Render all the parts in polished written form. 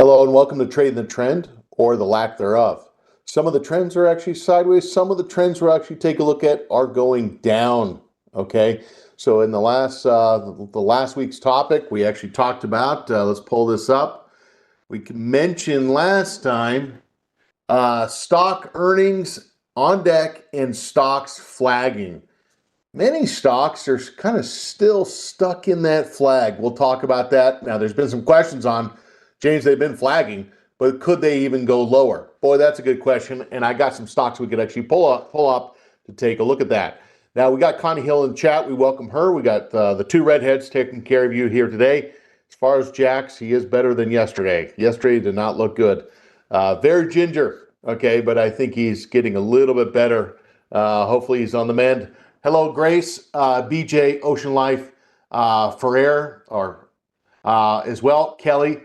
Hello and welcome to Trading the Trend or the lack thereof. Some of the trends are actually sideways. Some of the trends we'll actually take a look at are going down. Okay, so in the last week's topic, we actually talked about. Let's pull this up. We mentioned last time stock earnings on deck and stocks flagging. Many stocks are kind of still stuck in that flag. We'll talk about that. Now, there's been some questions on, James, they've been flagging, but could they even go lower? Boy, that's a good question, and I got some stocks we could actually pull up to take a look at that. Now, we got Connie Hill in chat. We welcome her. We got the two redheads taking care of you here today. As far as Jax, he is better than yesterday. Yesterday did not look good. Very ginger, okay, but I think he's getting a little bit better. Hopefully he's on the mend. Hello, Grace, BJ, Ocean Life, Ferrer, as well, Kelly,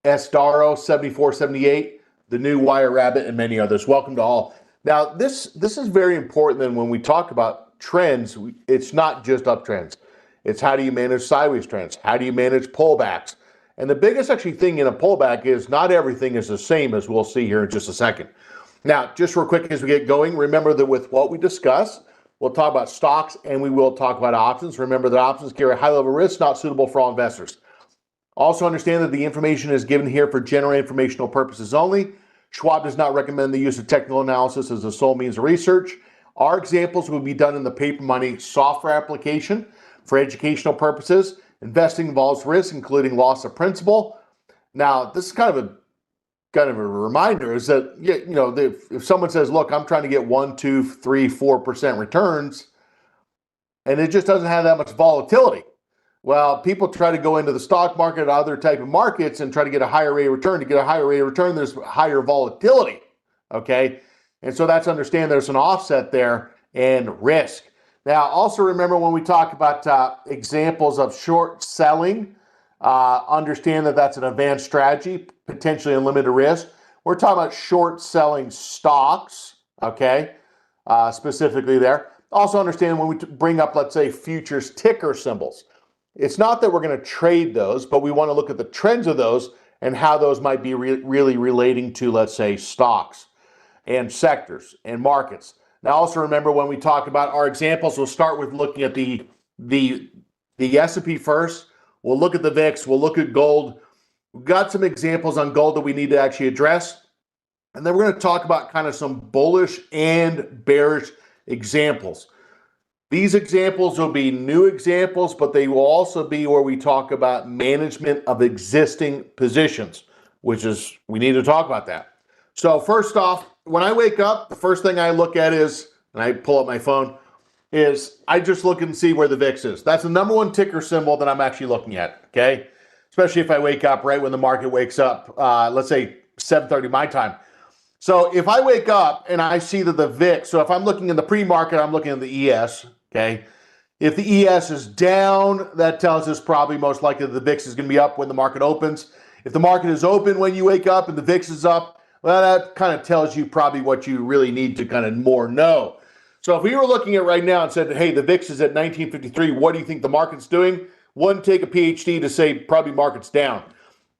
Estaro, 7478, the new Wire Rabbit, and many others. Welcome to all. Now, this is very important. Then when we talk about trends, it's not just uptrends. It's how do you manage sideways trends? How do you manage pullbacks? And the biggest actually thing in a pullback is not everything is the same, as we'll see here in just a second. Now, just real quick as we get going, remember that with what we discuss, we'll talk about stocks and we will talk about options. Remember that options carry a high level of risk, not suitable for all investors. Also understand that the information is given here for general informational purposes only. Schwab does not recommend the use of technical analysis as the sole means of research. Our examples will be done in the paper money software application for educational purposes. Investing involves risk, including loss of principal. Now, this is kind of a reminder is that, if someone says, look, I'm trying to get 1, 2, 3, 4% returns, and it just doesn't have that much volatility. Well, people try to go into the stock market or other type of markets and try to get a higher rate of return. To get a higher rate of return, there's higher volatility, okay? And so that's understand there's an offset there and risk. Now, also remember when we talk about examples of short selling, understand that that's an advanced strategy, potentially unlimited risk. We're talking about short selling stocks, okay, specifically there. Also understand when we bring up, let's say, futures ticker symbols. It's not that we're going to trade those, but we want to look at the trends of those and how those might be really relating to, let's say, stocks and sectors and markets. Now, also remember when we talk about our examples, we'll start with looking at the S&P first. We'll look at the VIX. We'll look at gold. We've got some examples on gold that we need to actually address. And then we're going to talk about kind of some bullish and bearish examples. These examples will be new examples, but they will also be where we talk about management of existing positions, which is, we need to talk about that. So first off, when I wake up, the first thing I look at is, and I pull up my phone, is I just look and see where the VIX is. That's the number one ticker symbol that I'm actually looking at, okay? Especially if I wake up right when the market wakes up, let's say 7:30 my time. So if I wake up and I see that the VIX, so if I'm looking in the pre-market, I'm looking at the ES, okay? If the ES is down, that tells us probably most likely that the VIX is going to be up when the market opens. If the market is open when you wake up and the VIX is up, well, that kind of tells you probably what you really need to kind of more know. So if we were looking at right now and said, hey, the VIX is at 1953, what do you think the market's doing? Wouldn't take a PhD to say probably market's down.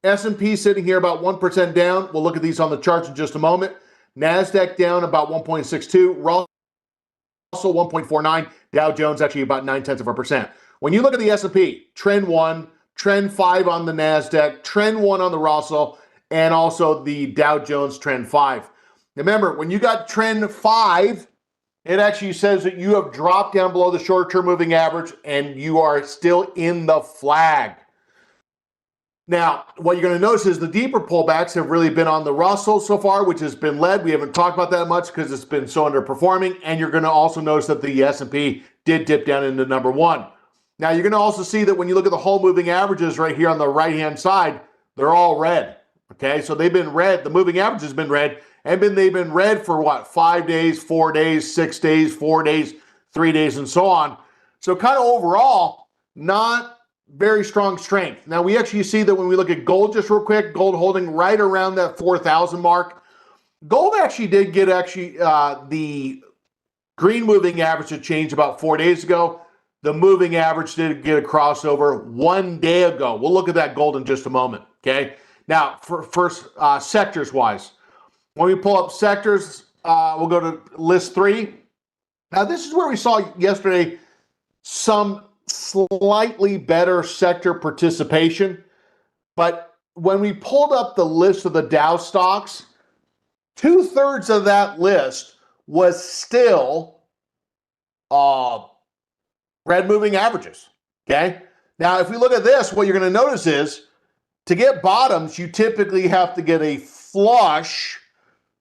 S&P sitting here about 1% down. We'll look at these on the charts in just a moment. NASDAQ down about 1.62. Russell 1.49. Dow Jones actually about 0.9%. When you look at the S&P, trend 1, trend 5 on the NASDAQ, trend 1 on the Russell, and also the Dow Jones trend 5. Remember, when you got trend 5, it actually says that you have dropped down below the short-term moving average and you are still in the flag. Now, what you're going to notice is the deeper pullbacks have really been on the Russell so far, which has been led. We haven't talked about that much because it's been so underperforming. And you're going to also notice that the S&P did dip down into number 1. Now, you're going to also see that when you look at the whole moving averages right here on the right-hand side, they're all red. Okay, so they've been red. The moving average has been red. And they've been red for what? 5 days, 4 days, 6 days, 4 days, 3 days, and so on. So kind of overall, not very strong strength. Now, we actually see that when we look at gold just real quick, gold holding right around that 4,000 mark. Gold actually did get the green moving average to change about 4 days ago. The moving average did get a crossover 1 day ago. We'll look at that gold in just a moment, okay? Now, first, sectors-wise, when we pull up sectors, we'll go to list 3. Now, this is where we saw yesterday some slightly better sector participation, but when we pulled up the list of the Dow stocks, 2/3 of that list was still red moving averages, okay? Now, if we look at this, what you're going to notice is to get bottoms, you typically have to get a flush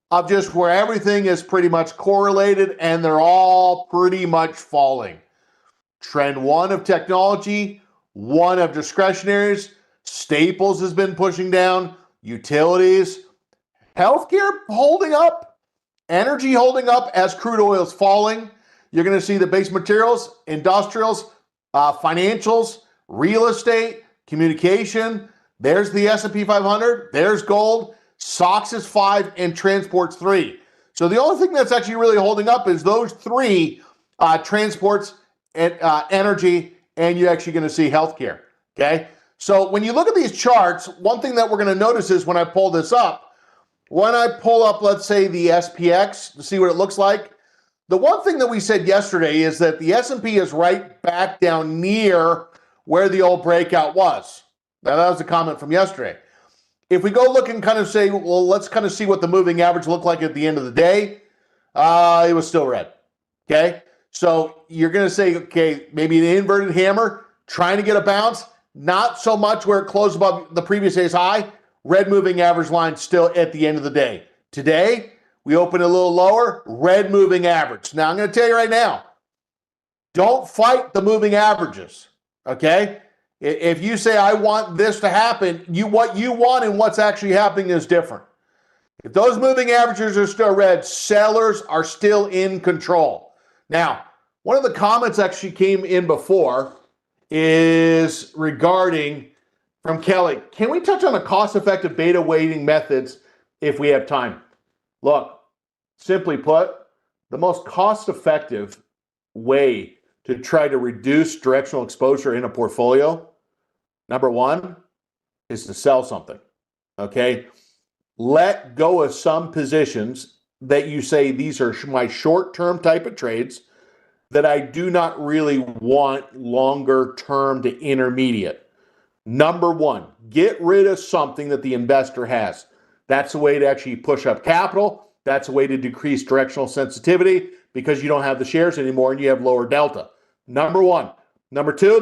of just where everything is pretty much correlated and they're all pretty much falling. Trend 1 of technology, 1 of discretionaries, staples has been pushing down, utilities, healthcare holding up, energy holding up as crude oil is falling. You're going to see the base materials, industrials, financials, real estate, communication. There's the S&P 500. There's gold. SOX is 5 and transports 3. So the only thing that's actually really holding up is those 3 transports and energy, and you're actually going to see healthcare. Okay. So when you look at these charts, one thing that we're going to notice is when I pull this up, when I pull up, let's say the SPX to see what it looks like, the one thing that we said yesterday is that the S&P is right back down near where the old breakout was. Now, that was a comment from yesterday. If we go look and kind of say, well, let's kind of see what the moving average looked like at the end of the day, it was still red. Okay. So you're going to say, okay, maybe an inverted hammer, trying to get a bounce, not so much where it closed above the previous day's high, red moving average line still at the end of the day. Today, we open a little lower, red moving average. Now, I'm going to tell you right now, don't fight the moving averages, okay? If you say, I want this to happen, what you want and what's actually happening is different. If those moving averages are still red, sellers are still in control. Now, one of the comments actually came in before is regarding from Kelly. Can we touch on the cost-effective beta weighting methods if we have time? Look, simply put, the most cost-effective way to try to reduce directional exposure in a portfolio, number 1, is to sell something, okay? Let go of some positions that you say, these are my short-term type of trades that I do not really want longer-term to intermediate. Number 1, get rid of something that the investor has. That's a way to actually push up capital. That's a way to decrease directional sensitivity because you don't have the shares anymore and you have lower delta. Number 1. Number 2,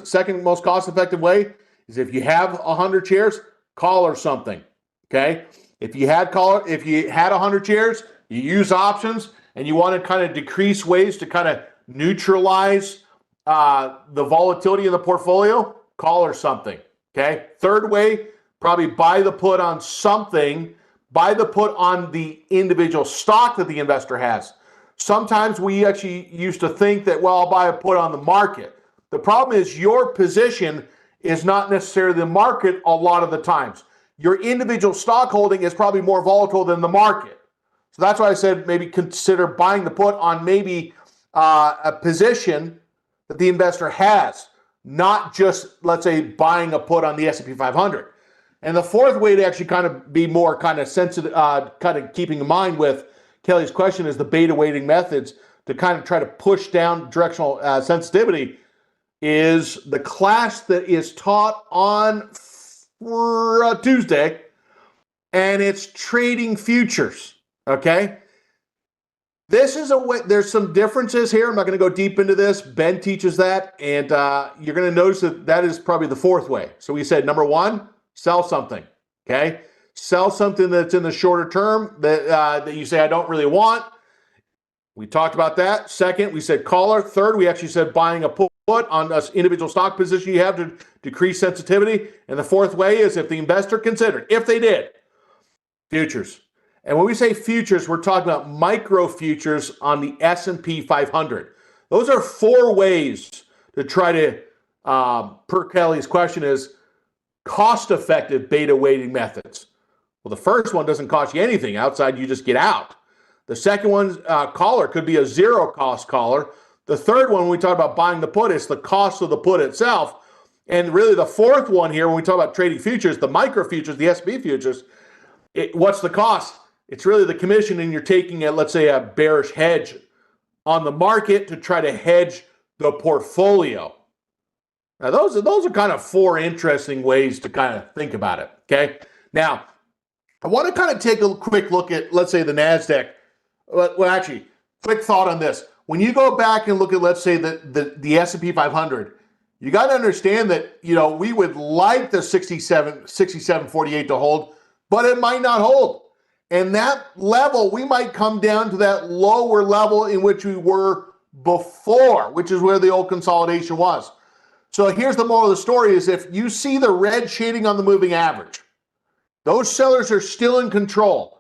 second most cost-effective way is if you have 100 shares, collar something. Okay? If you had 100 shares, you use options, and you want to kind of decrease ways to kind of neutralize the volatility in the portfolio, collar something. Okay? Third way, probably buy the put on something. Buy the put on the individual stock that the investor has. Sometimes we actually used to think that, well, I'll buy a put on the market. The problem is your position is not necessarily the market a lot of the times. Your individual stock holding is probably more volatile than the market. So that's why I said maybe consider buying the put on maybe a position that the investor has, not just, let's say, buying a put on the S&P 500. And the fourth way to actually kind of be more kind of sensitive, kind of keeping in mind with Kelly's question is the beta weighting methods to kind of try to push down directional sensitivity is the class that is taught on Tuesday, and it's trading futures, okay? This is a way, there's some differences here. I'm not going to go deep into this. Ben teaches that, and you're going to notice that that is probably the fourth way. So we said, number 1, sell something, okay? Sell something that's in the shorter term that you say, I don't really want. We talked about that. Second, we said collar. Third, we actually said buying a put on an individual stock position you have to decrease sensitivity. And the fourth way is if the investor considered, if they did, futures. And when we say futures, we're talking about micro futures on the S&P 500. Those are 4 ways to try to, per Kelly's question, is cost-effective beta weighting methods. Well, the first one doesn't cost you anything outside you just get out. The second one, collar, could be a zero-cost collar. The third one, when we talk about buying the put, is the cost of the put itself. And really the fourth one here, when we talk about trading futures, the micro futures, the S&P futures, what's the cost? It's really the commission, and you're taking let's say, a bearish hedge on the market to try to hedge the portfolio. Now, those are kind of four interesting ways to kind of think about it, okay? Now, I want to kind of take a quick look at, let's say, the NASDAQ. Well, actually, quick thought on this. When you go back and look at, let's say, the S&P 500, you got to understand that, we would like the 67.48 to hold, but it might not hold. And that level, we might come down to that lower level in which we were before, which is where the old consolidation was. So here's the moral of the story is if you see the red shading on the moving average, those sellers are still in control.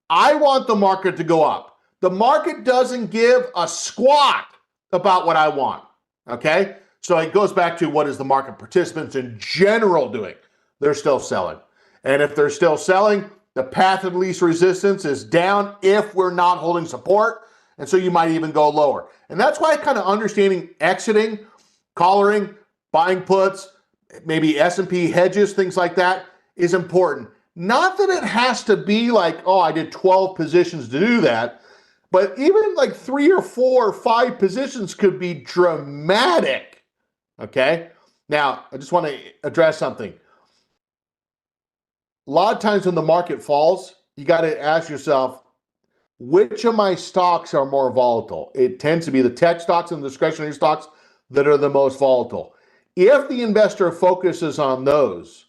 I want the market to go up. The market doesn't give a squat about what I want, okay? So it goes back to what is the market participants in general doing? They're still selling. And if they're still selling, the path of least resistance is down if we're not holding support. And so you might even go lower. And that's why kind of understanding exiting, collaring, buying puts, maybe S&P hedges, things like that is important. Not that it has to be like, oh, I did 12 positions to do that, but even like 3 or 4 or 5 positions could be dramatic. Okay. Now, I just want to address something. A lot of times when the market falls, you got to ask yourself, which of my stocks are more volatile? It tends to be the tech stocks and the discretionary stocks that are the most volatile. If the investor focuses on those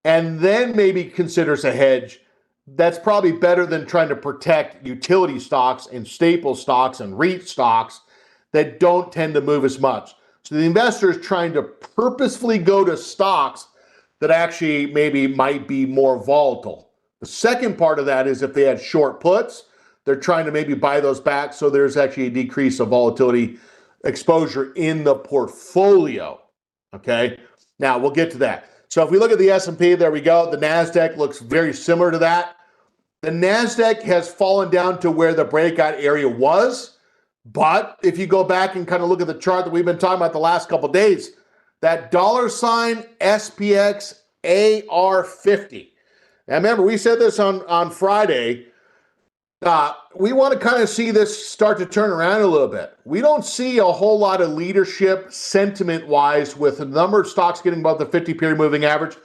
and then maybe considers a hedge, that's probably better than trying to protect utility stocks and staple stocks and REIT stocks that don't tend to move as much. So the investor is trying to purposefully go to stocks that actually maybe might be more volatile. The second part of that is if they had short puts, they're trying to maybe buy those back so there's actually a decrease of volatility exposure in the portfolio, okay? Now, we'll get to that. So if we look at the S&P, there we go. The NASDAQ looks very similar to that. The NASDAQ has fallen down to where the breakout area was. But if you go back and kind of look at the chart that we've been talking about the last couple of days, that $ SPX AR50. Now remember, we said this on Friday. We want to kind of see this start to turn around a little bit. We don't see a whole lot of leadership sentiment-wise with the number of stocks getting above the 50-period moving average.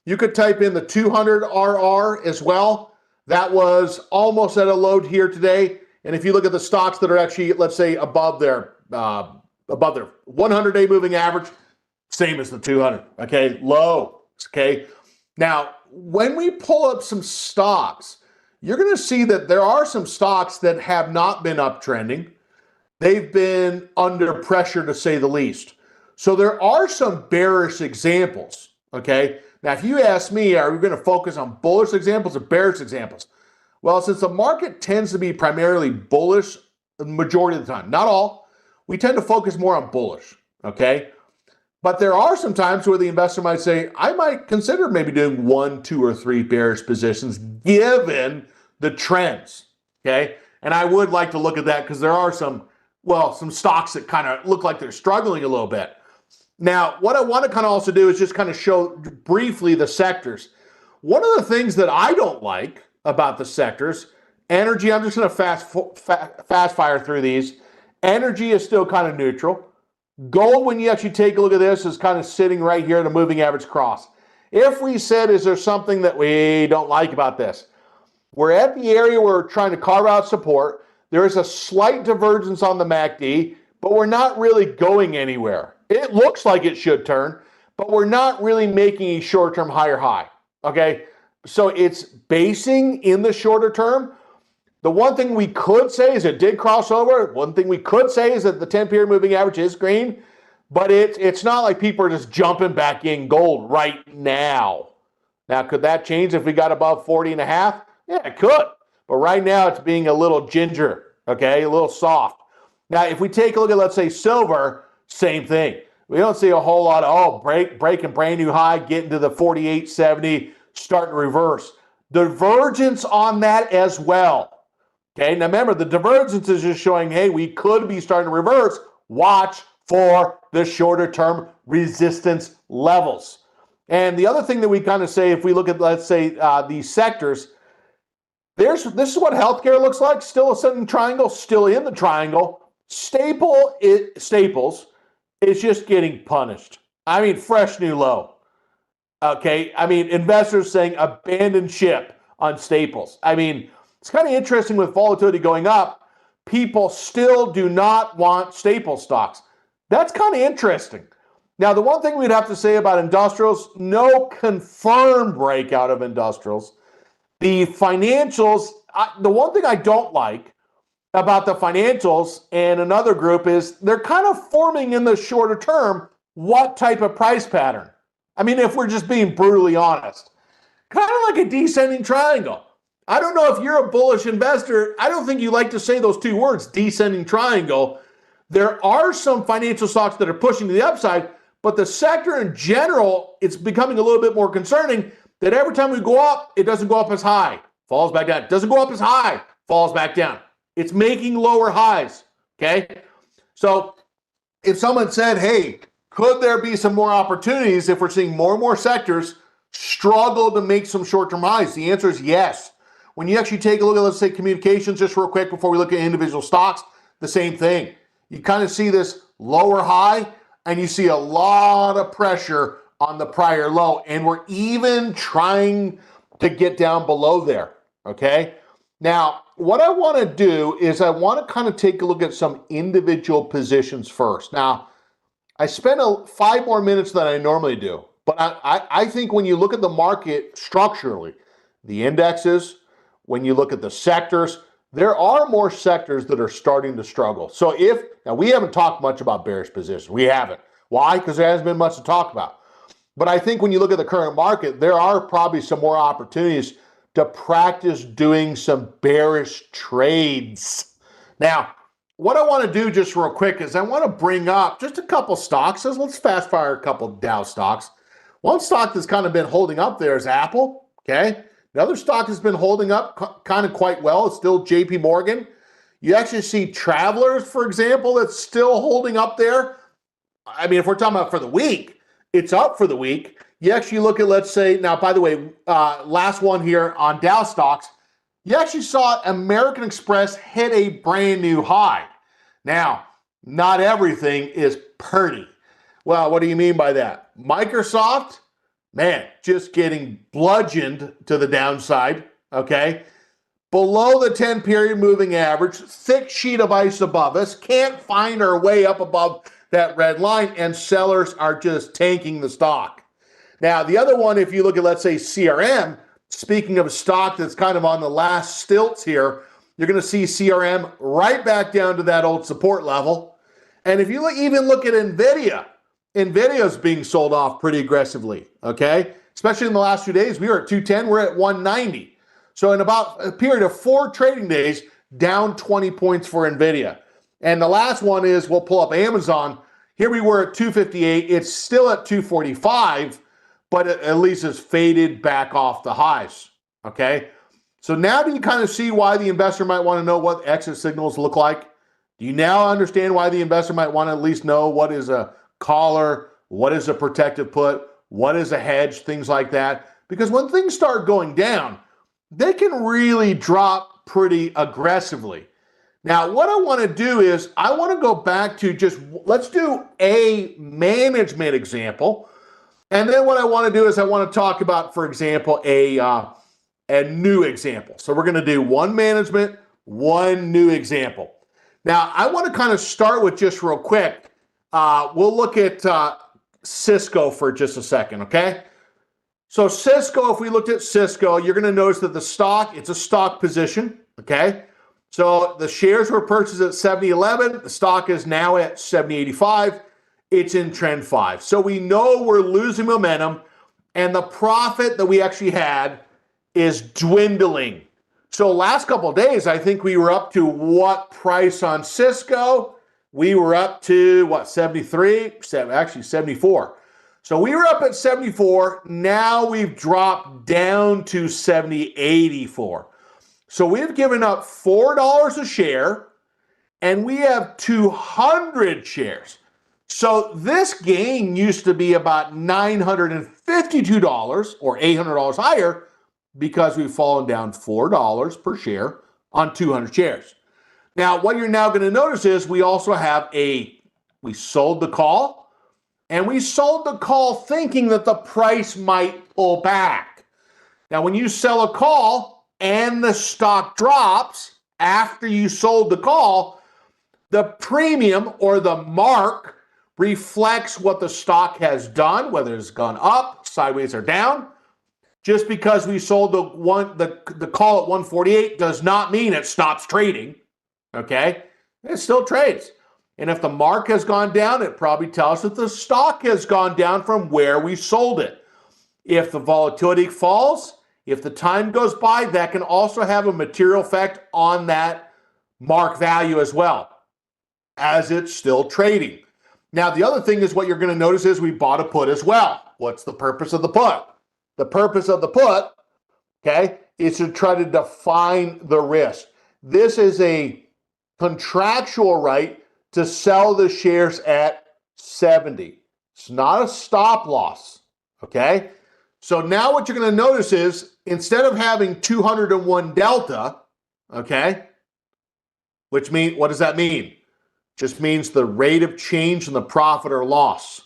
You could type in the 200 RR as well. That was almost at a low here today. And if you look at the stocks that are actually, let's say, above their 100-day moving average, same as the 200, okay? Low, okay? Now, when we pull up some stocks, you're going to see that there are some stocks that have not been uptrending. They've been under pressure, to say the least. So there are some bearish examples, okay? Now, if you ask me, are we going to focus on bullish examples or bearish examples? Well, since the market tends to be primarily bullish the majority of the time, not all, we tend to focus more on bullish, okay? But there are some times where the investor might say, I might consider maybe doing 1, 2, or 3 bearish positions given the trends, okay? And I would like to look at that because there are some stocks that kind of look like they're struggling a little bit. Now, what I want to kind of also do is just kind of show briefly the sectors. One of the things that I don't like about the sectors, energy, I'm just going to fast fire through these. Energy is still kind of neutral. Gold, when you actually take a look at this, is kind of sitting right here at a moving average cross. If we said, is there something that we don't like about this? We're at the area where we're trying to carve out support. There is a slight divergence on the MACD, but we're not really going anywhere. It looks like it should turn, but we're not really making a short-term higher high, okay? So it's basing in the shorter term. The one thing we could say is it did cross over. One thing we could say is that the 10-period moving average is green, but it's not like people are just jumping back in gold right now. Now, could that change if we got above 40 and a half? Yeah, it could. But right now it's being a little ginger, okay, a little soft. Now, if we take a look at, let's say, silver, same thing. We don't see a whole lot of, breaking brand new high, getting to the 48.70, starting to reverse. Divergence on that as well. Okay, now remember, the divergence is just showing, hey, we could be starting to reverse. Watch for the shorter term resistance levels. And the other thing that we kind of say, if we look at, let's say, these sectors, this is what healthcare looks like. Still ascending triangle, still in the triangle. Staples is just getting punished. I mean, fresh new low. Okay, I mean, investors saying abandon ship on Staples. I mean, it's kind of interesting with volatility going up. People still do not want staple stocks. That's kind of interesting. Now, the one thing we'd have to say about industrials, no confirmed breakout of industrials. The financials, the one thing I don't like about the financials and another group is they're kind of forming in the shorter term what type of price pattern. I mean, if we're just being brutally honest, kind of like a descending triangle. I don't know if you're a bullish investor. I don't think you like to say those two words, descending triangle. There are some financial stocks that are pushing to the upside, but the sector in general, it's becoming a little bit more concerning that every time we go up, it doesn't go up as high, falls back down. It doesn't go up as high, falls back down. It's making lower highs, okay? So if someone said, hey, could there be some more opportunities if we're seeing more and more sectors struggle to make some short-term highs? The answer is yes. When you actually take a look at, let's say, communications, just real quick before we look at individual stocks, the same thing. You kind of see this lower high, and you see a lot of pressure on the prior low, and we're even trying to get down below there, okay? Now, what I want to do is I want to kind of take a look at some individual positions first. Now, I spent 5 more minutes than I normally do, but I think when you look at the market structurally, the indexes, when you look at the sectors, there are more sectors that are starting to struggle. So now we haven't talked much about bearish positions. We haven't. Why? Because there hasn't been much to talk about. But I think when you look at the current market, there are probably some more opportunities to practice doing some bearish trades. Now, what I want to do just real quick is I want to bring up just a couple stocks. So let's fast fire a couple Dow stocks. One stock that's kind of been holding up there is Apple, okay? Another stock has been holding up kind of quite well. It's still JP Morgan. You actually see Travelers, for example, that's still holding up there. I mean, if we're talking about for the week, it's up for the week. You actually look at, let's say, now, by the way, last one here on Dow stocks, you actually saw American Express hit a brand new high. Now, not everything is pretty. Well, what do you mean by that? Microsoft, man, just getting bludgeoned to the downside, okay? Below the 10-period moving average, thick sheet of ice above us, can't find our way up above that red line, and sellers are just tanking the stock. Now, the other one, if you look at, let's say, CRM, speaking of a stock that's kind of on the last stilts here, you're going to see CRM right back down to that old support level. And if you even look at NVIDIA, NVIDIA's being sold off pretty aggressively, okay? Especially in the last 2 days, we were at 210, we're at 190. So in about a period of 4 trading days, down 20 points for NVIDIA. And the last one is, we'll pull up Amazon. Here we were at 258, it's still at 245, but at least it's faded back off the highs, okay? So now do you kind of see why the investor might want to know what exit signals look like? Do you now understand why the investor might want to at least know what is a collar, what is a protective put, what is a hedge, things like that? Because when things start going down, they can really drop pretty aggressively. Now, what I want to do is I want to go back to let's do a management example. And then what I want to do is I want to talk about, for example, a new example. So we're going to do one management, one new example. Now, I want to kind of start with just real quick. We'll look at Cisco for just a second, okay? So Cisco, if we looked at Cisco, you're going to notice that the stock, it's a stock position, okay? So the shares were purchased at 70.11. The stock is now at 70.85. It's in trend 5. So we know we're losing momentum, and the profit that we actually had is dwindling. So last couple of days, I think we were up to what price on Cisco? We were up to, what, 73? Actually, 74. So we were up at 74. Now we've dropped down to 70.84. So we've given up $4 a share, and we have 200 shares. So this gain used to be about $952 or $800 higher because we've fallen down $4 per share on 200 shares. Now, what you're now going to notice is we also have we sold the call, and we sold the call thinking that the price might pull back. Now, when you sell a call and the stock drops after you sold the call, the premium or the mark reflects what the stock has done, whether it's gone up, sideways, or down. Just because we sold the call at 148 does not mean it stops trading. Okay? It still trades. And if the mark has gone down, it probably tells us that the stock has gone down from where we sold it. If the volatility falls, if the time goes by, that can also have a material effect on that mark value as well, as it's still trading. Now, the other thing is what you're going to notice is we bought a put as well. What's the purpose of the put? The purpose of the put, okay, is to try to define the risk. This is a contractual right to sell the shares at 70. It's not a stop loss, okay? So now what you're going to notice is instead of having 201 delta, okay, which means, what does that mean? Just means the rate of change in the profit or loss.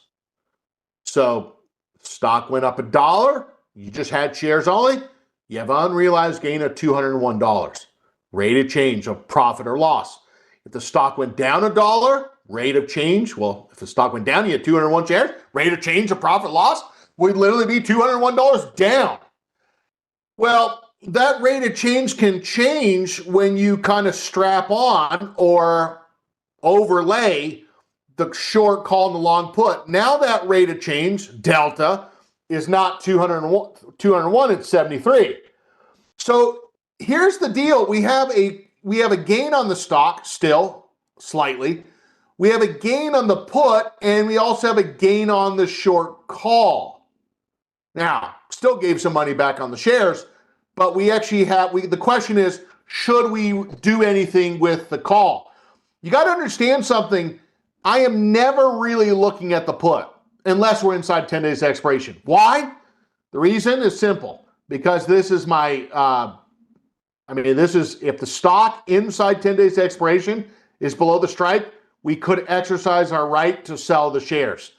So stock went up $1, you just had shares only, you have an unrealized gain of $201. Rate of change of profit or loss. If the stock went down $1, rate of change, well, if the stock went down, you had 201 shares, rate of change of profit loss would literally be $201 down. Well, that rate of change can change when you kind of strap on or overlay the short call and the long put. Now that rate of change, delta, is not 201, it's 73. So here's the deal. We have a gain on the stock still, slightly. We have a gain on the put, and we also have a gain on the short call. Now, still gave some money back on the shares, but we actually have, the question is, should we do anything with the call? You got to understand something. I am never really looking at the put unless we're inside 10 days expiration. Why? The reason is simple. Because this is my, this is, if the stock inside 10 days expiration is below the strike, we could exercise our right to sell the shares.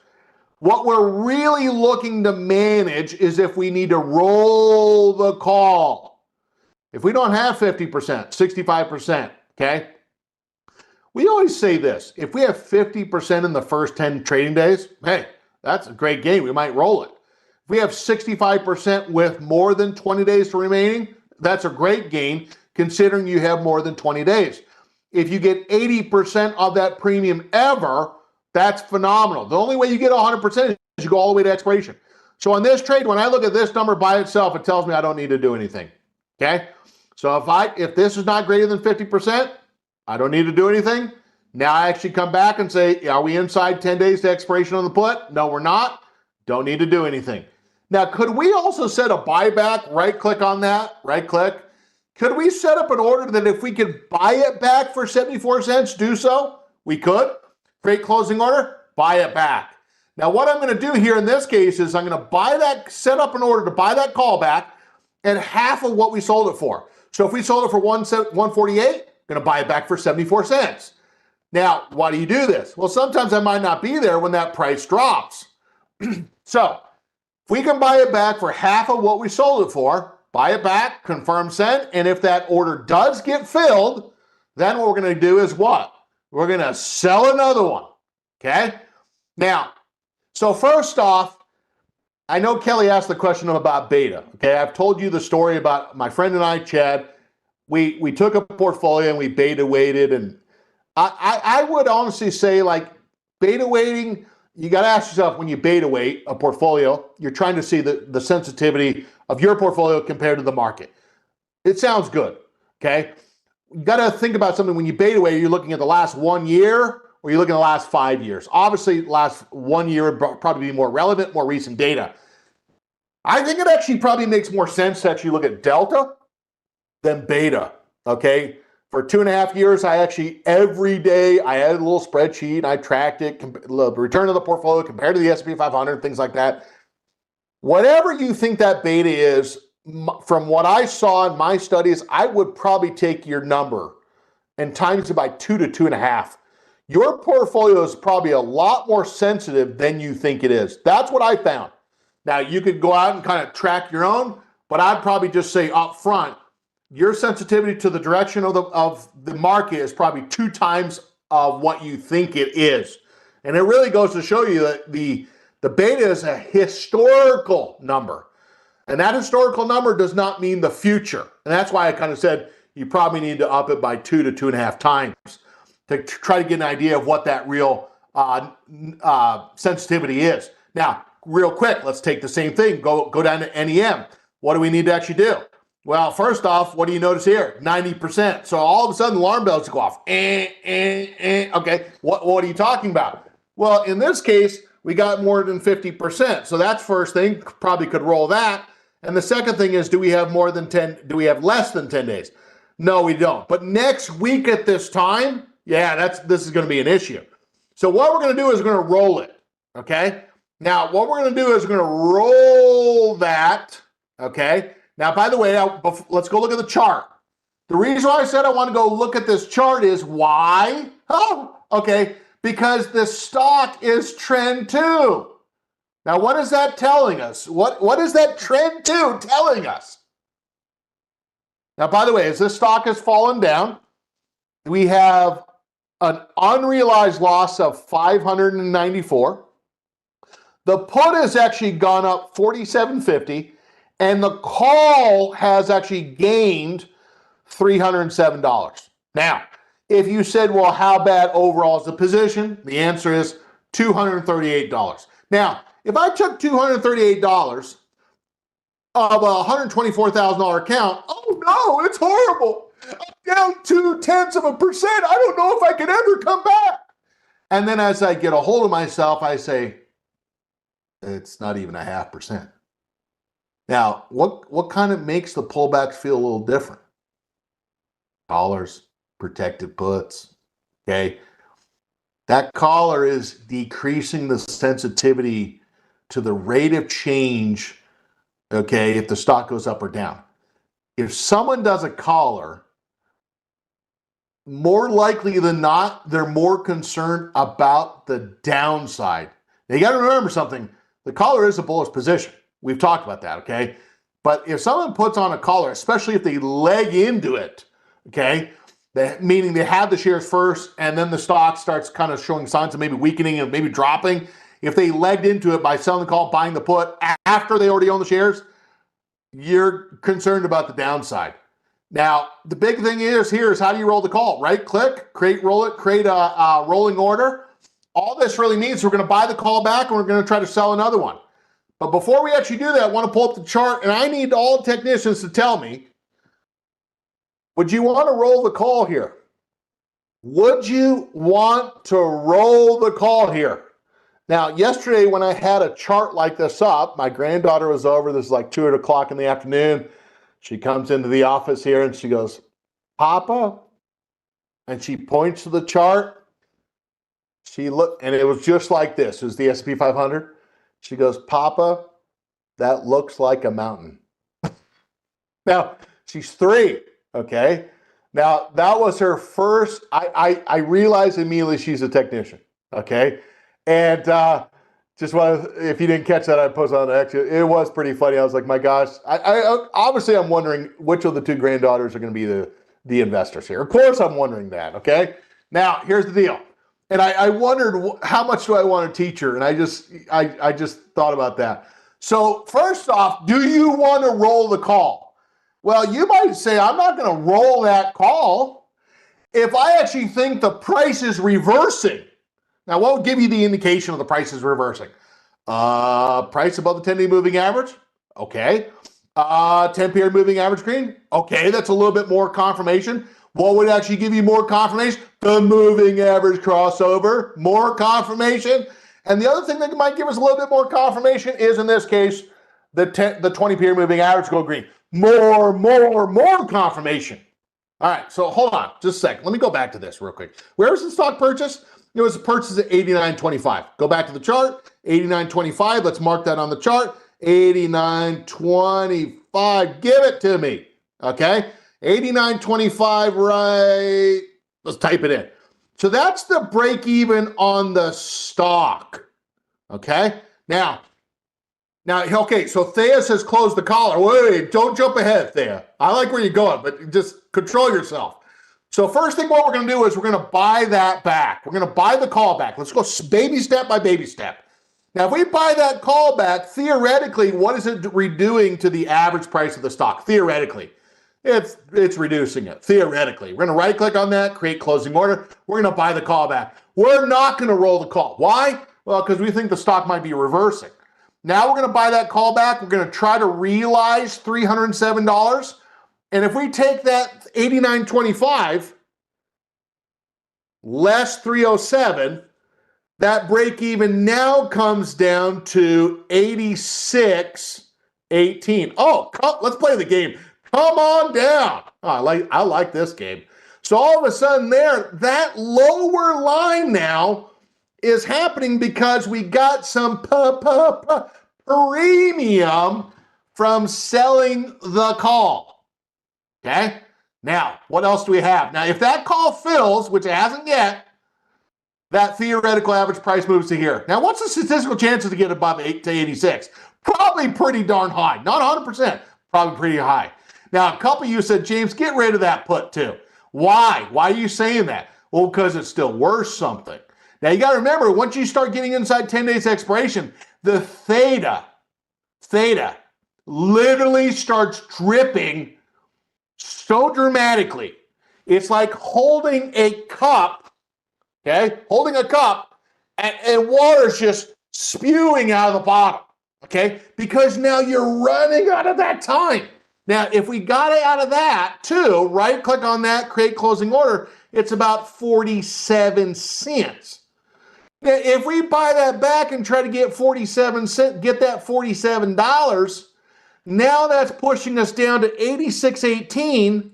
What we're really looking to manage is if we need to roll the call. If we don't have 50%, 65%, okay? We always say this, if we have 50% in the first 10 trading days, hey, that's a great gain. We might roll it. If we have 65% with more than 20 days remaining, that's a great gain considering you have more than 20 days. If you get 80% of that premium ever, that's phenomenal. The only way you get 100% is you go all the way to expiration. So on this trade, when I look at this number by itself, it tells me I don't need to do anything, okay? So if this is not greater than 50%, I don't need to do anything. Now I actually come back and say, are we inside 10 days to expiration on the put? No, we're not. Don't need to do anything. Now, could we also set a buyback? Right-click on that, right-click. Could we set up an order that if we could buy it back for 74 cents, do so? We could. Create closing order, buy it back. Now, what I'm going to do here in this case is I'm going to set up an order to buy that call back at half of what we sold it for. So if we sold it for 148, I'm going to buy it back for 74 cents. Now, why do you do this? Well, sometimes I might not be there when that price drops. So, if we can buy it back for half of what we sold it for, buy it back, confirm send, and if that order does get filled, then what we're going to do is what? We're going to sell another one, okay? Now, so first off, I know Kelly asked the question about beta, okay? I've told you the story about my friend and I, Chad. We took a portfolio and we beta weighted, and I would honestly say, like, beta weighting, you got to ask yourself, when you beta weight a portfolio, you're trying to see the sensitivity of your portfolio compared to the market. It sounds good, okay? You got to think about something when you beta weight, you're looking at the last 1 year or you're looking at the last 5 years. Obviously, the last 1 year would probably be more relevant, more recent data. I think it actually probably makes more sense to actually look at delta than beta. Okay. For 2.5 years, I actually, every day, I had a little spreadsheet. I tracked it, the return of the portfolio compared to the S&P 500, things like that. Whatever you think that beta is, from what I saw in my studies, I would probably take your number and times it by 2 to 2.5. Your portfolio is probably a lot more sensitive than you think it is. That's what I found. Now, you could go out and kind of track your own, but I'd probably just say up front, your sensitivity to the direction of the market is probably 2 times what you think it is. And it really goes to show you that the beta is a historical number. And that historical number does not mean the future. And that's why I kind of said you probably need to up it by 2 to 2.5 times to try to get an idea of what that real sensitivity is. Now, real quick, let's take the same thing. Go down to NEM. What do we need to actually do? Well, first off, what do you notice here? 90%. So all of a sudden, alarm bells go off. Okay, what are you talking about? Well, in this case, we got more than 50%. So that's first thing. Probably could roll that. And the second thing is, do we have less than 10 days? No, we don't. But next week at this time, yeah, this is going to be an issue. So what we're going to do is we're going to roll it. Okay. Now, what we're going to do is we're going to roll that. Okay. Now, by the way, let's go look at the chart. The reason why I said I want to go look at this chart is why? Oh, okay. Because the stock is trend 2. Now, what is that telling us? What is that trend 2 telling us? Now, by the way, as this stock has fallen down, we have an unrealized loss of 594. The put has actually gone up 47.50, and the call has actually gained $307. Now, if you said, well, how bad overall is the position? The answer is $238. Now, if I took $238 of a $124,000 account, oh no, it's horrible. I'm down 0.2%. I don't know if I can ever come back. And then as I get a hold of myself, I say, it's not even 0.5%. Now, what kind of makes the pullbacks feel a little different? Collars, protected puts, okay? That collar is decreasing the sensitivity to the rate of change, okay, if the stock goes up or down. If someone does a collar, more likely than not, they're more concerned about the downside. Now, you got to remember something. The collar is a bullish position. We've talked about that, okay? But if someone puts on a collar, especially if they leg into it, okay, meaning they have the shares first and then the stock starts kind of showing signs of maybe weakening and maybe dropping, if they legged into it by selling the call, buying the put after they already own the shares, you're concerned about the downside. Now, the big thing is how do you roll the call? Right click, create a rolling order. All this really means we're going to buy the call back and we're going to try to sell another one. But before we actually do that, I want to pull up the chart, and I need all technicians to tell me, would you want to roll the call here? Would you want to roll the call here? Now, yesterday when I had a chart like this up, my granddaughter was over. This is like 2 o'clock in the afternoon. She comes into the office here and she goes, Papa, and she points to the chart. She looked, and it was just like this. It was the S&P 500. She goes, Papa, that looks like a mountain. Now, she's 3, okay? Now, that was her first, I realized immediately she's a technician, okay? And just if you didn't catch that, I posted on X. It was pretty funny. I was like, my gosh. Obviously, I'm wondering which of the 2 granddaughters are going to be the investors here. Of course, I'm wondering that, okay? Now, here's the deal. And I wondered, how much do I want to teach her? And I just thought about that. So first off, do you want to roll the call? Well, you might say, I'm not going to roll that call if I actually think the price is reversing. Now, what would give you the indication of the price is reversing? Price above the 10-day moving average? Okay. 10-period moving average green? Okay, that's a little bit more confirmation. What would actually give you more confirmation? The moving average crossover, more confirmation. And the other thing that might give us a little bit more confirmation is, in this case, the 20-period moving average go green. More confirmation. All right, so hold on just a second. Let me go back to this real quick. Where was the stock purchase? It was purchased at 89.25. Go back to the chart, 89.25. Let's mark that on the chart. 89.25. Give it to me. Okay? 89.25, right? Let's type it in. So that's the break even on the stock. Okay? Now, okay, so Thea says close the collar. Wait, don't jump ahead, Thea. I like where you're going, but just control yourself. So first thing what we're going to do is we're going to buy that back. We're going to buy the call back. Let's go baby step by baby step. Now, if we buy that call back, theoretically, what is it redoing to the average price of the stock? Theoretically, it's reducing it. Theoretically, we're going to right click on that, create closing order. We're going to buy the call back. We're not going to roll the call. Why? Well, because we think the stock might be reversing. Now we're going to buy that call back. We're going to try to realize $307. And if we take that 89.25 less 307, that break even now comes down to 86.18. Oh, let's play the game. Come on down. Oh, I like this game. So all of a sudden there, that lower line now is happening because we got some premium from selling the call. Okay? Now, what else do we have? Now, if that call fills, which it hasn't yet, that theoretical average price moves to here. Now, what's the statistical chances to get above 8 to 86? Probably pretty darn high. Not 100%, probably pretty high. Now, a couple of you said, James, get rid of that put too. Why? Why are you saying that? Well, because it's still worth something. Now, you got to remember, once you start getting inside 10 days expiration, the theta literally starts dripping so dramatically. It's like holding a cup, okay? Holding a cup, and water's just spewing out of the bottom, okay? Because now you're running out of that time. Now, if we got it out of that too, right click on that, create closing order, it's about 47 cents. Now, if we buy that back and try to get 47 cents, get that $47, now that's pushing us down to 86.18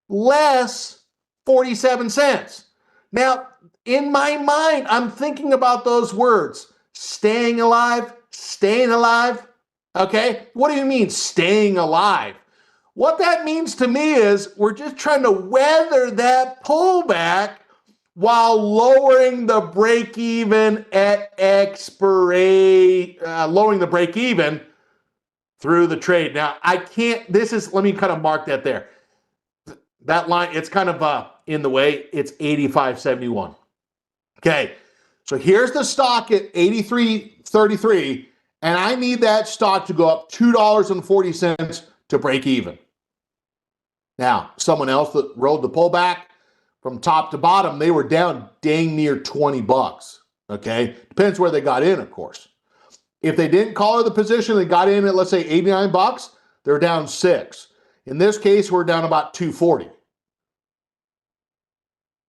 less 47 cents. Now, in my mind, I'm thinking about those words, staying alive, okay? What do you mean staying alive? What that means to me is we're just trying to weather that pullback while lowering the break even at expiration, lowering the break even through the trade. Now, let me kind of mark that there. That line, it's kind of in the way, it's 85.71. Okay, so here's the stock at 83.33, and I need that stock to go up $2.40 to break even. Now, someone else that rode the pullback from top to bottom, they were down dang near $20. Okay, depends where they got in, of course. If they didn't collar the position, they got in at, let's say, $89, they're down $6. In this case, we're down about $2.40.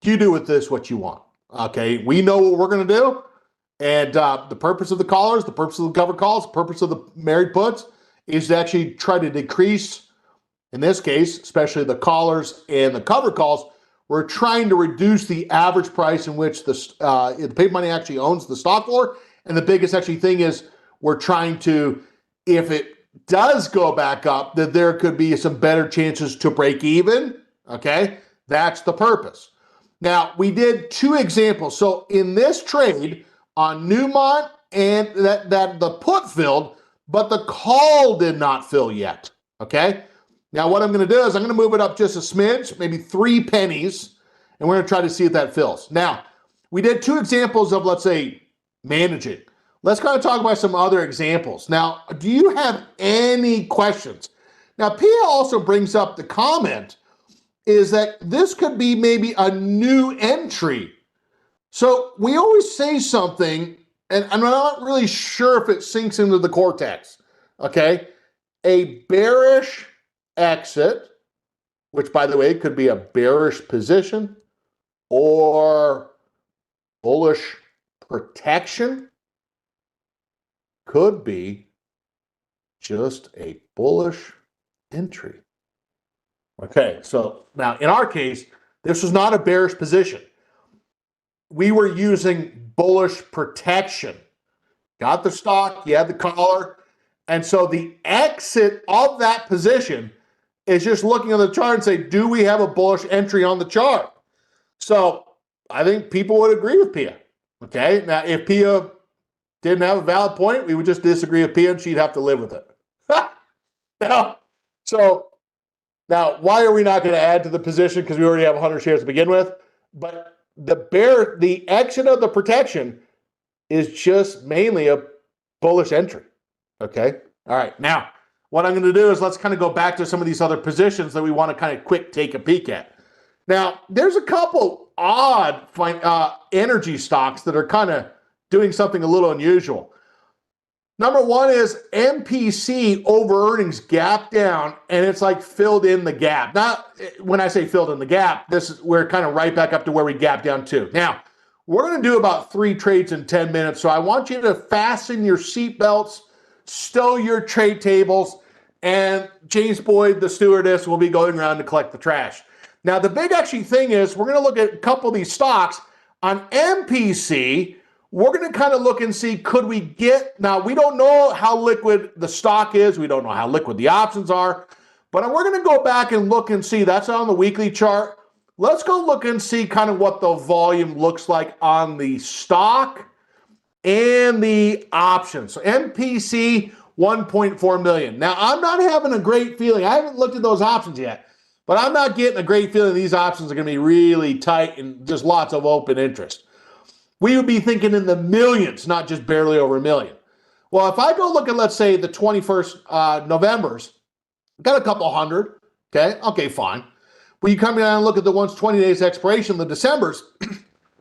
You do with this what you want. Okay, we know what we're going to do. And the purpose of the collars, the purpose of the cover calls, the purpose of the married puts is to actually try to decrease, in this case, especially the collars and the cover calls, we're trying to reduce the average price in which the paper money actually owns the stock for. And the biggest actually thing is we're trying to, if it does go back up, that there could be some better chances to break even. Okay, that's the purpose. Now, we did two examples. So in this trade on Newmont, and that the put filled, but the call did not fill yet. Okay. Now, what I'm going to do is I'm going to move it up just a smidge, maybe 3 pennies, and we're going to try to see if that fills. Now, we did two examples of, let's say, managing. Let's kind of talk about some other examples. Now, do you have any questions? Now, Pia also brings up the comment is that this could be maybe a new entry. So we always say something, and I'm not really sure if it sinks into the cortex, okay? A bearish exit, which, by the way, could be a bearish position or bullish protection, could be just a bullish entry. Okay, so now in our case, this was not a bearish position. We were using bullish protection. Got the stock, you had the collar. And so the exit of that position is just looking at the chart and say, do we have a bullish entry on the chart? So I think people would agree with Pia. Okay, now if Pia didn't have a valid point, we would just disagree with Pia and she'd have to live with it. Now, why are we not going to add to the position? Because we already have 100 shares to begin with. But the exit of the protection is just mainly a bullish entry. Okay. All right. Now, what I'm going to do is let's kind of go back to some of these other positions that we want to kind of quick take a peek at. Now, there's a couple odd energy stocks that are kind of doing something a little unusual. Number one is MPC over earnings gap down, and it's like filled in the gap. Not when I say filled in the gap, we're kind of right back up to where we gap down to. Now, we're going to do about 3 trades in 10 minutes, so I want you to fasten your seatbelts, stow your trade tables, and James Boyd, the stewardess, will be going around to collect the trash. Now, the big actually thing is we're going to look at a couple of these stocks. On MPC, we're going to kind of look and see, could we get, now we don't know how liquid the stock is. We don't know how liquid the options are, but we're going to go back and look and see. That's on the weekly chart. Let's go look and see kind of what the volume looks like on the stock and the options. So MPC, 1.4 million. Now, I'm not having a great feeling. I haven't looked at those options yet, but I'm not getting a great feeling these options are going to be really tight and just lots of open interest. We would be thinking in the millions, not just barely over a million. Well, if I go look at, let's say, the 21st Novembers, got a couple hundred, okay, fine. When you come down and look at the ones 20 days expiration, the Decembers,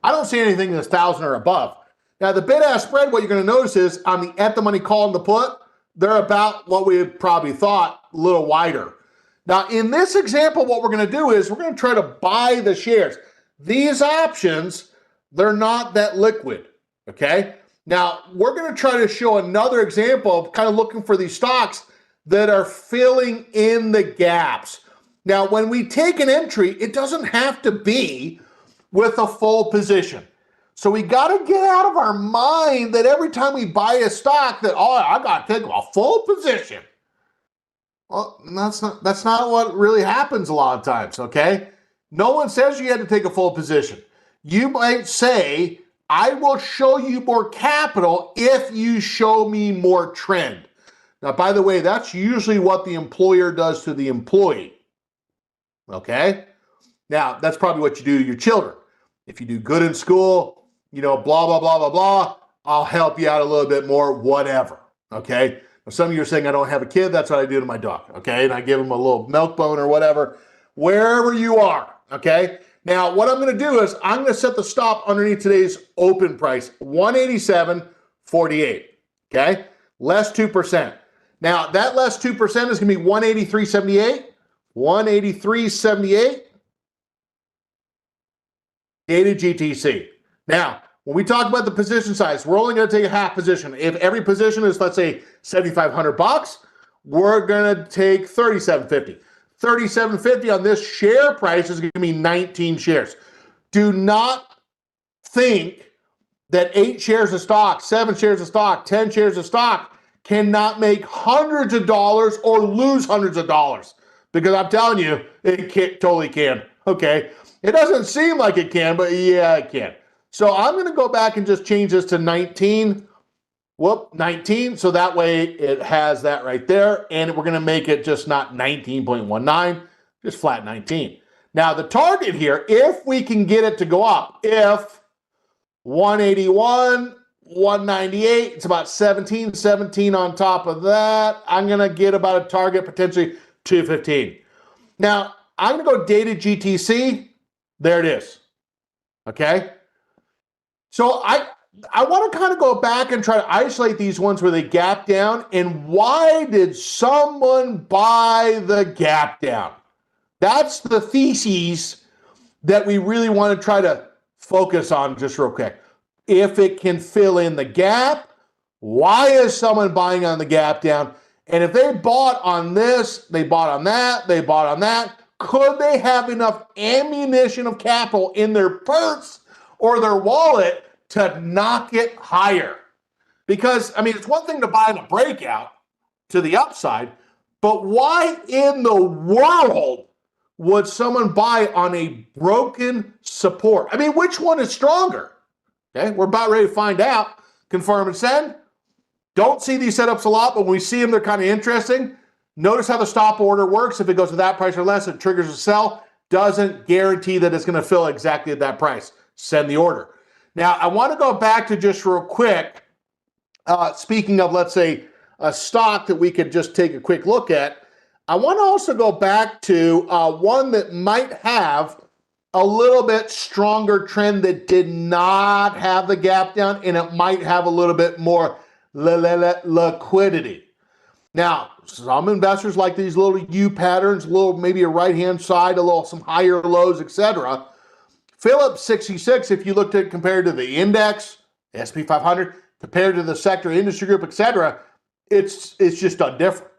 I don't see anything that's 1,000 or above. Now, the bid-ask spread, what you're going to notice is on the at-the-money call and the put, they're about what we had probably thought, a little wider. Now, in this example, what we're going to do is we're going to try to buy the shares. These options, they're not that liquid, okay? Now, we're going to try to show another example of kind of looking for these stocks that are filling in the gaps. Now, when we take an entry, it doesn't have to be with a full position. So we got to get out of our mind that every time we buy a stock that, oh, I got to take a full position. Well, that's not what really happens a lot of times, okay? No one says you had to take a full position. You might say, I will show you more capital if you show me more trend. Now, by the way, that's usually what the employer does to the employee, okay? Now, that's probably what you do to your children. If you do good in school, you know, blah, blah, blah, blah, blah, I'll help you out a little bit more, whatever, okay? Now, some of you are saying I don't have a kid. That's what I do to my dog, okay? And I give him a little milk bone or whatever, wherever you are, okay? Now, what I'm going to do is I'm going to set the stop underneath today's open price, 187.48, okay? Less 2%. Now, that less 2% is going to be 183.78, 183.78, dated GTC. Now, when we talk about the position size, we're only going to take a half position. If every position is, let's say, $7,500, we're going to take $37.50. $37.50 on this share price is going to be 19 shares. Do not think that 8 shares of stock, 7 shares of stock, 10 shares of stock cannot make hundreds of dollars or lose hundreds of dollars. Because I'm telling you, it totally can. Okay? It doesn't seem like it can, but yeah, it can. So I'm going to go back and just change this to 19. 19. So that way it has that right there. And we're going to make it just not 19.19, just flat 19. Now the target here, if we can get it to go up, if 181, 198, it's about 17 on top of that. I'm going to get about a target potentially 215. Now I'm going to go dated GTC. There it is. Okay. So I want to kind of go back and try to isolate these ones where they gap down, and why did someone buy the gap down? That's the theses that we really want to try to focus on just real quick. If it can fill in the gap, why is someone buying on the gap down? And if they bought on this, they bought on that, they bought on that, could they have enough ammunition of capital in their purse or their wallet to knock it higher? Because, I mean, it's one thing to buy in a breakout to the upside, but why in the world would someone buy on a broken support? I mean, which one is stronger? Okay, we're about ready to find out. Confirm and send. Don't see these setups a lot, but when we see them, they're kind of interesting. Notice how the stop order works. If it goes to that price or less, it triggers a sell. Doesn't guarantee that it's going to fill exactly at that price. Send the order. Now, I want to go back to just real quick. Speaking of, let's say, a stock that we could just take a quick look at, I want to also go back to one that might have a little bit stronger trend that did not have the gap down, and it might have a little bit more liquidity. Now, some investors like these little U patterns, little maybe a right-hand side, a little some higher lows, etc. Phillips 66, if you looked at compared to the index, SP 500, compared to the sector industry group, etc., it's just done different.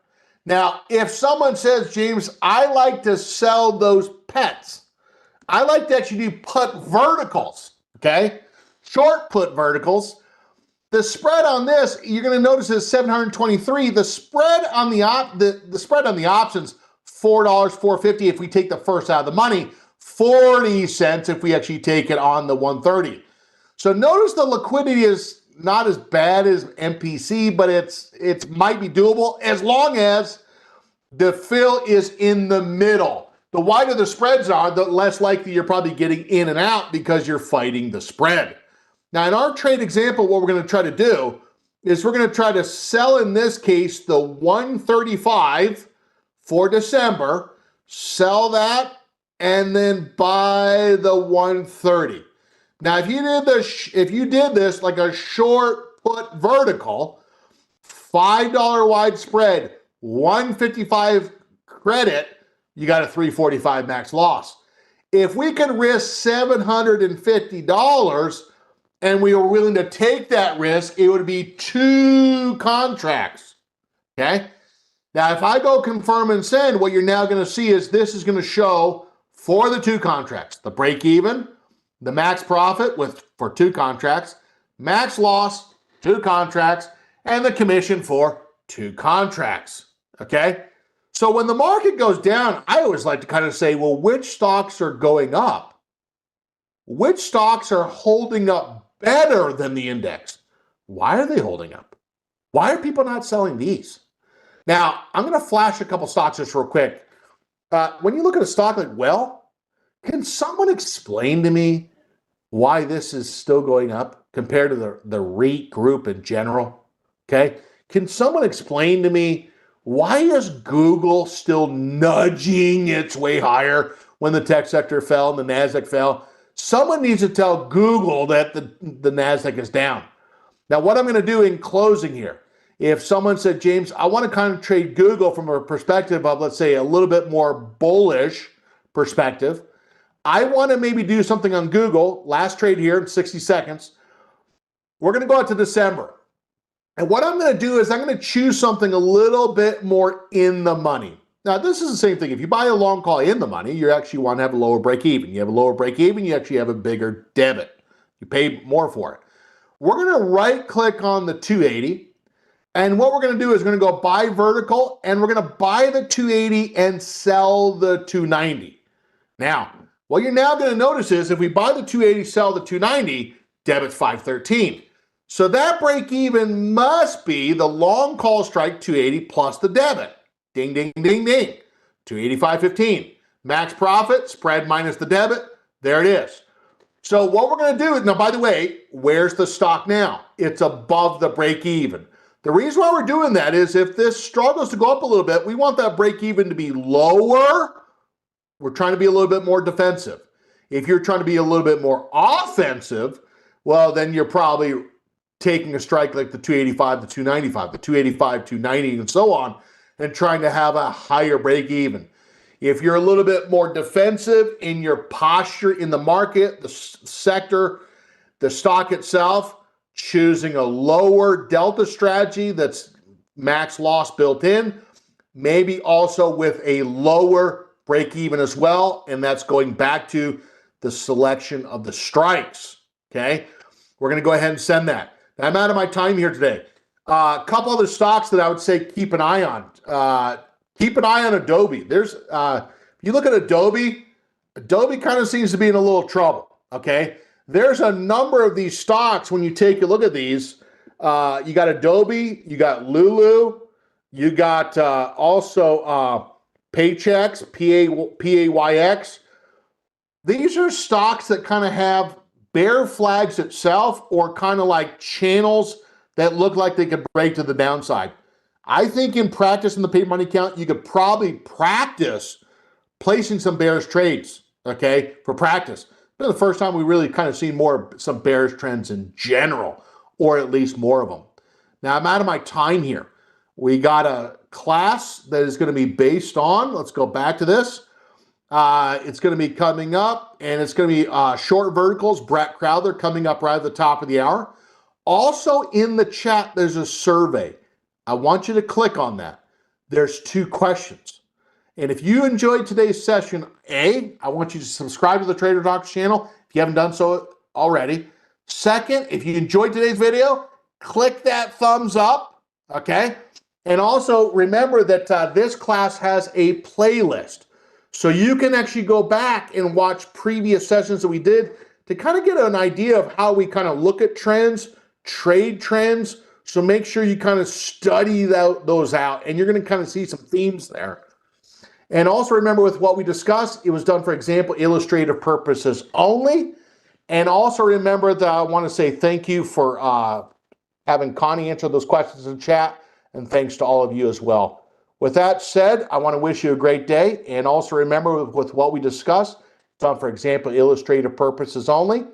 Now, if someone says, James, I like to sell those pets, I like to actually do put verticals, okay? Short put verticals. The spread on this, you're going to notice is 723. The spread on the spread on the options, $4, $4.50 if we take the first out of the money, 40 cents if we actually take it on the 130. So notice the liquidity is not as bad as MPC, but it might be doable as long as the fill is in the middle. The wider the spreads are, the less likely you're probably getting in and out because you're fighting the spread. Now, in our trade example, what we're going to try to do is we're going to try to sell, in this case, the 135 for December, sell that, and then buy the 130. Now, if you did this like a short put vertical, $5 wide spread, 155 credit, you got a 345 max loss. If we can risk $750 and we were willing to take that risk, it would be 2 contracts, okay? Now, if I go confirm and send, what you're now going to see is this is going to show for the 2 contracts, the break even, the max profit for 2 contracts, max loss, 2 contracts, and the commission for 2 contracts, okay? So when the market goes down, I always like to kind of say, well, which stocks are going up? Which stocks are holding up better than the index? Why are they holding up? Why are people not selling these? Now, I'm going to flash a couple stocks just real quick. When you look at a stock like Well, can someone explain to me why this is still going up compared to the REIT group in general? Okay. Can someone explain to me why is Google still nudging its way higher when the tech sector fell and the NASDAQ fell? Someone needs to tell Google that the NASDAQ is down. Now, what I'm going to do in closing here, if someone said, James, I want to kind of trade Google from a perspective of, let's say, a little bit more bullish perspective, I want to maybe do something on Google. Last trade here in 60 seconds. We're going to go out to December. And what I'm going to do is I'm going to choose something a little bit more in the money. Now, this is the same thing. If you buy a long call in the money, you actually want to have a lower break even. You have a lower break even, you actually have a bigger debit. You pay more for it. We're going to right click on the 280. And what we're going to do is we're going to go buy vertical, and we're going to buy the 280 and sell the 290. Now, what you're now going to notice is if we buy the 280, sell the 290, debit's 513. So that break even must be the long call strike 280 plus the debit. Ding, ding, ding, ding. 285.15. Max profit, spread minus the debit. There it is. So what we're going to do is, now, by the way, where's the stock now? It's above the break even. The reason why we're doing that is if this struggles to go up a little bit, we want that break even to be lower. We're trying to be a little bit more defensive. If you're trying to be a little bit more offensive, well, then you're probably taking a strike like the 285, the 295, the 285, 290, and so on, and trying to have a higher break even. If you're a little bit more defensive in your posture in the market, the sector, the stock itself, choosing a lower delta strategy that's max loss built in, maybe also with a lower break even as well, and that's going back to the selection of the strikes, okay? We're going to go ahead and send that. Now, I'm out of my time here today. A couple other stocks that I would say keep an eye on. Keep an eye on Adobe. There's, if you look at Adobe kind of seems to be in a little trouble, okay? There's a number of these stocks when you take a look at these. You got Adobe, you got Lulu, you got also Paychex, PAYX. These are stocks that kind of have bear flags itself or kind of like channels that look like they could break to the downside. I think in practice in the paper money account, you could probably practice placing some bearish trades, okay, for practice. This is the first time we really kind of seen some bearish trends in general, or at least more of them. Now, I'm out of my time here. We got a class that is going to be based on, let's go back to this. It's going to be coming up, and it's going to be short verticals, Brett Crowther coming up right at the top of the hour. Also in the chat, there's a survey. I want you to click on that. There's 2 questions. And if you enjoyed today's session, I want you to subscribe to the Trader Talks channel if you haven't done so already. Second, if you enjoyed today's video, click that thumbs up, okay? And also remember that this class has a playlist. So you can actually go back and watch previous sessions that we did to kind of get an idea of how we kind of look at trends, trade trends. So make sure you kind of study those out, and you're going to kind of see some themes there. And also remember, with what we discussed, it was done for example, illustrative purposes only. And also remember that I want to say thank you for having Connie answer those questions in chat, and thanks to all of you as well. With that said, I want to wish you a great day, and also remember with what we discussed, it's done for example, illustrative purposes only.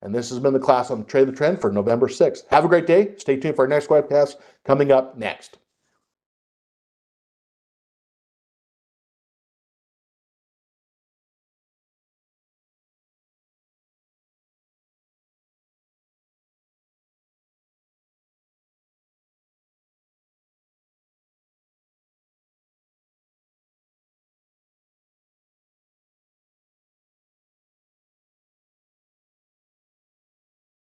And this has been the class on Trade the Trend for November 6th. Have a great day. Stay tuned for our next webcast coming up next.